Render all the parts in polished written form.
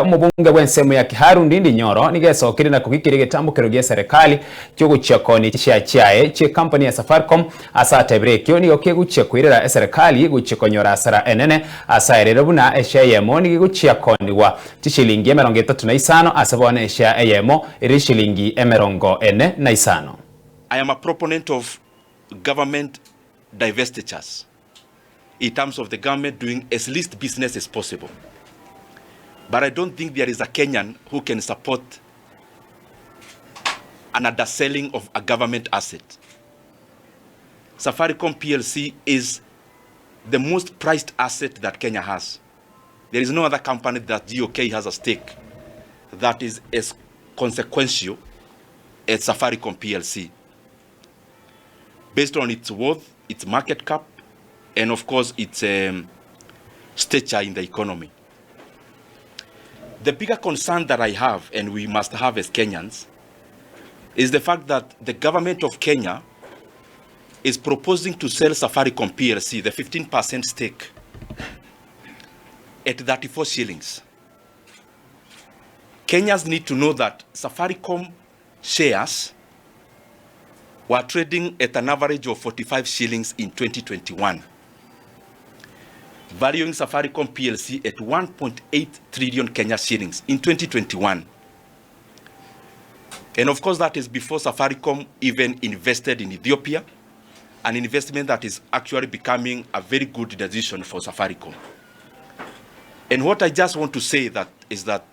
Omubunge bw'ensemo ya Kiharu Ndindi Nyoro nigesokire na kugikira gitambukiro gya serikali cyo gucia koni kyae cye company ya SAFARICOM asatebrekyo nigo kegucia kwirira Eserekari guchikonyora asara enene asairere buna eshayemo nigigucia koni wa tishilingi 35 asabone eshayemo iri shilingi 45. I am a proponent of government divestitures in terms of the government doing as least business as possible. But I don't think there is a Kenyan who can support an underselling of a government asset. SAFARICOM PLC is the most prized asset that Kenya has. There is no other company that GOK has a stake that is as consequential as SAFARICOM PLC, based on its worth, its market cap, and of course its stature in the economy. The bigger concern that I have, and we must have as Kenyans, is the fact that the government of Kenya is proposing to sell SAFARICOM PLC, the 15% stake, at 34 shillings. Kenyans need to know that SAFARICOM shares were trading at an average of 45 shillings in 2021. Valuing SAFARICOM PLC at 1.8 trillion Kenya shillings in 2021. And of course that is before SAFARICOM even invested in Ethiopia, an investment that is actually becoming a very good decision for SAFARICOM. And what I just want to say is that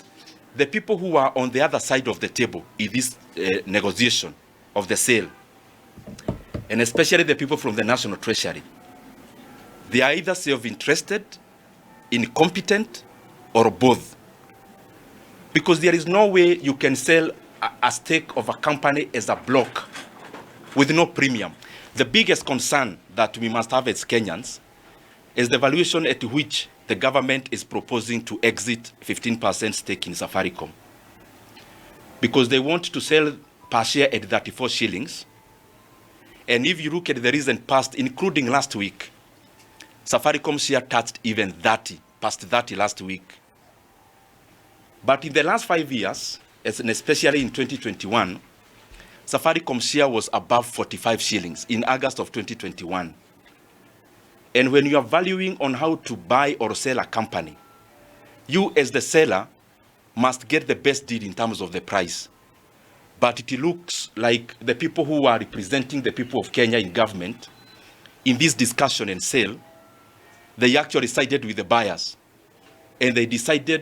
the people who are on the other side of the table in this negotiation of the sale, and especially the people from the National Treasury, they are either self-interested, incompetent, or both. Because there is no way you can sell a stake of a company as a block with no premium. The biggest concern that we must have as Kenyans is the valuation at which the government is proposing to exit 15% stake in SAFARICOM. Because they want to sell per share at 34 shillings. And if you look at the recent past, including last week, SAFARICOM share touched even 30, past 30 last week. But in the last 5 years, and especially in 2021, SAFARICOM share was above 45 shillings in August of 2021. And when you are valuing on how to buy or sell a company, you as the seller must get the best deal in terms of the price. But it looks like the people who are representing the people of Kenya in government in this discussion and sale, they actually sided with the buyers, and they decided